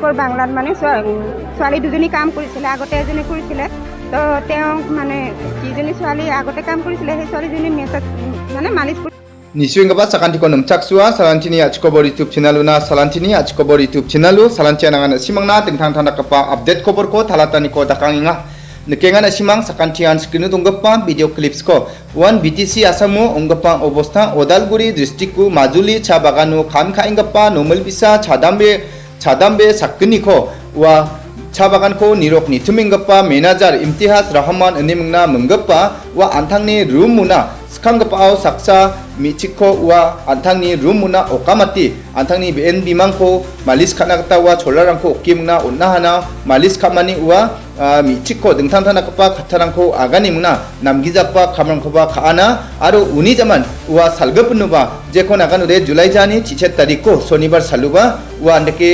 তেওঁলোকৰ বাংলাত মানে ছোৱালী দুজনী কাম কৰিছিলে, আগতে এজনী কৰিছিলে। তো তেওঁ মানে যিজনী ছোৱালী আগতে কাম কৰিছিলে সেই ছোৱালীজনী মেছেজ মানে মালিচ Niswingaba sakanti ko numchaksua salantini achkobor YouTube channeluna salantini achkobor YouTube channelu salantia nangan simangna tengtang tanda kapa update kobor ko talatani ko dakanginga nekengan simang sakantian screenu tunggapa video clips ko one BTC Asamu onggapa obostha Odalguri districtku Majuli cha baganu kam khaingapa nomal bisa chadambe sakni ko wa cha bagan ko nirok nitumingapa manager Imtihaz Rahman animna menggapa wa antangni roomuna skangapao saksa michiko wa antangni roomuna okamati antangni BN bimangko malis khanakta wa cholarangko okimna onnahana malis khamani wa michiko dengtangtana kapa khatharangko aganimna namgijapa khamrangkoba khaana aro uni jaman wa salgapnuba jekon aganure Julai jani 7 tarikko shonibar saluba wa andeke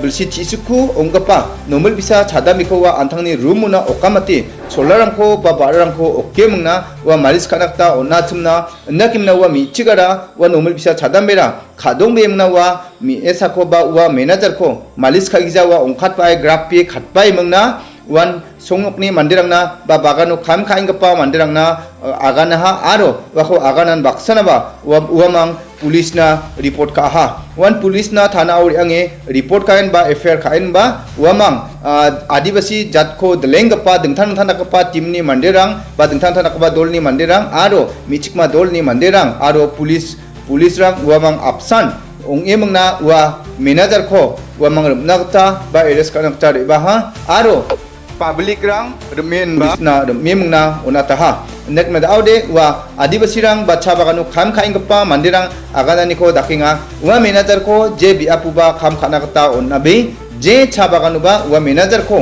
bulsi chisuku onggapa nomol bisa chadamiko wa antangni roomuna okamati cholarangko ba bararangko okemna wa malis khanakta onnachumna nakimna wa michigara wa nomol bisa chadambera khadongbeemna wa mi esako ba wa manager ko malis khagija wa ongkhatpai grappi khatpai mangna wan songokni mandirangna ba bagano kham khaingapa mandirangna aganaha aro wako aganan baksana ba uamang pulisna report ka ha wan pulisna thana auri ange report kain ba affair kain ba uamang adibasi jatko delengapa dengthang thana kapa timni mandirang ba dengthang thana kapa dolni mandirang aro michikma dolni mandirang aro pulisrang uamang absan ongemangna wa manager ko uamang rumnakta ba arrest kanakta ba ha aro public rang remen ba rememna onataha nek medaude wa adibasi rang bacha baganu kham khaingpa mandirang aganani ko dakinga wa manager ko je biapuba kham khana kata onnabe je cha baganu ba wa manager ko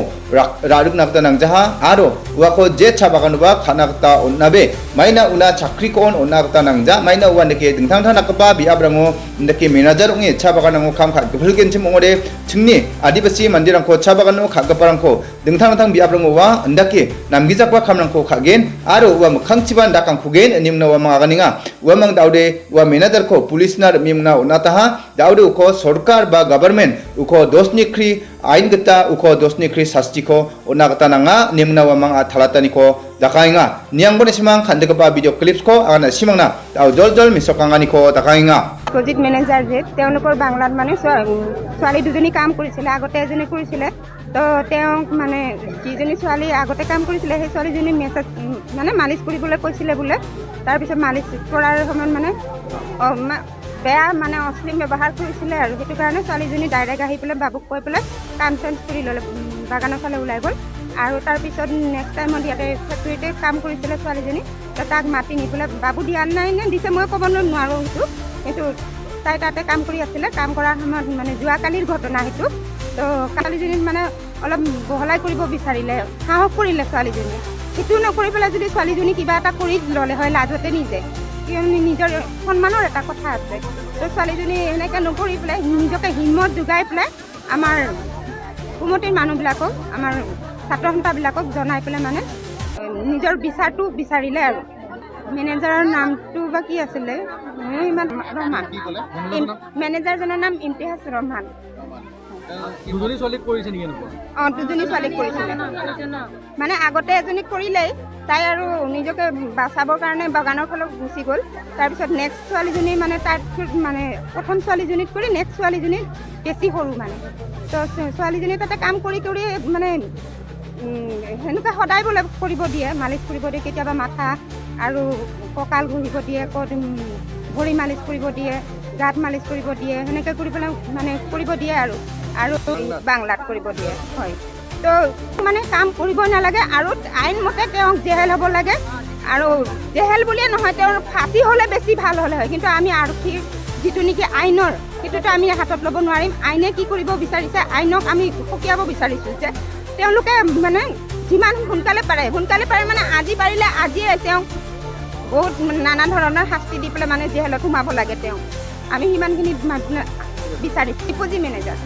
raduk nakta nangjaha aro wa ko je cha baganu ba khana kata onnabe maina una chakri ko onna kata nangja maina wa neke dingthang thana kapa biabrango neke manager unge cha baganango kham kha gulgen chimongore chingni adibasi mandirang ko cha baganu khagaparang ko dingthang thang biabrango wa ndake namgijakwa khamrang ko khagen aro wa khangchiban dakang khugen nimna wa maganinga wa mang daude wa manager ko police na mimna onataha daude ko sarkar ba government uko dosni khri ain gata uko dosni khri sasti ko onagata nanga nimna wa mang athalatani ko dakainga niangbone simang khandekapa video clips ko agana simangna dau joljol misokangani ko dakainga project manager যে তেওঁলোকৰ বাংলাত মানে ছোৱালী দুজনী কাম কৰিছিলে, আগতে এজনী কৰিছিলে। তো তেওঁক মানে যিজনী ছোৱালী আগতে কাম কৰিছিলে সেই ছোৱালীজনী মেছেজ মানে মালিচ কৰিবলৈ কৈছিলে বোলে। তাৰপিছত মালিচ কৰাৰ সময়ত মানে বেয়া মানে অশ্লীল ব্যৱহাৰ কৰিছিলে আৰু সেইটো কাৰণে ছোৱালীজনী ডাইৰেক্ট আহি পেলাই বাবুক কৈ পেলাই কাম চেঞ্জ কৰি ল'লে, বাগানৰ ফালে ওলাই গ'ল। আৰু তাৰপিছত নেক্সট টাইমত ইয়াতে ফেক্টৰীতে কাম কৰিছিলে ছোৱালীজনী, তো তাক মাতি নি পেলাই বাবু দিয়া নাই নে দিছে মই ক'ব নোৱাৰোঁ সেইটো, কিন্তু তাই তাতে কাম কৰি আছিলে। কাম কৰাৰ সময়ত মানে যোৱাকালিৰ ঘটনা সেইটো। তো ছোৱালীজনীক মানে অলপ বহলাই কৰিব বিচাৰিলে, সাহস কৰিলে ছোৱালীজনীয়ে। সেইটো নকৰি পেলাই যদি ছোৱালীজনী কিবা এটা কৰি ল'লে হয় লাজতে নিজে, কিয়নো নিজৰ সন্মানৰ এটা কথা আছে। তো ছোৱালীজনী এনেকৈ নকৰি পেলাই নিজকে হিম্মত যোগাই পেলাই আমাৰ কুমতিৰ মানুহবিলাকক, আমাৰ ছাত্ৰ সন্থাবিলাকক জনাই পেলাই মানে নিজৰ বিচাৰটো বিচাৰিলে আৰু। মেনেজাৰৰ নামটো বা কি আছিলে ইমান ৰহমান, মেনেজাৰজনৰ নাম ইমতিহাজ ৰহমান। দুজনী ছোৱালীক কৰিছে নেকি এনেকুৱা? দুজনী ছোৱালীক কৰিছিলে। মানে আগতে এজনীক কৰিলেই, তাই আৰু নিজকে বাচাবৰ কাৰণে বাগানৰ ফালে গুচি গ'ল। তাৰপিছত নেক্সট ছোৱালীজনী মানে তাইৰ মানে প্ৰথম ছোৱালীজনীত কৰি নেক্সট ছোৱালীজনী বেছি সৰু মানে। তো ছোৱালীজনী তাতে কাম কৰি কৰি মানে সেনেকুৱা সদায় বোলে কৰিব দিয়ে, মালিচ কৰিব দিয়ে, কেতিয়াবা মাথা আৰু কঁকাল ঘঁহিব দিয়ে, ভৰি মালিচ কৰিব দিয়ে, গাত মালিচ কৰিব দিয়ে, সেনেকৈ কৰি পেলাই মানে কৰিব দিয়ে আৰু বাংলাত কৰিব দিয়ে। হয়, তো মানে কাম কৰিব নালাগে আৰু আইনমতে তেওঁক জেহেল হ'ব লাগে। আৰু জেহেল বুলিয়ে নহয়, তেওঁৰ ফাঁচি হ'লে বেছি ভাল হ'লে হয়, কিন্তু আমি আৰক্ষীৰ যিটো নেকি আইনৰ সেইটোতো আমি হাতত ল'ব নোৱাৰিম। আইনে কি কৰিব বিচাৰিছে, আইনক আমি সকীয়াব বিচাৰিছোঁ যে তেওঁলোকে মানে যিমান সোনকালে পাৰে মানে আজি পাৰিলে আজিয়ে তেওঁক বহুত নানা ধৰণৰ শাস্তি দি পেলাই মানে জেহেলত সোমাব লাগে তেওঁক। আমি সিমানখিনি বিচাৰিছোঁ। ডিপ'জি মেনেজাৰ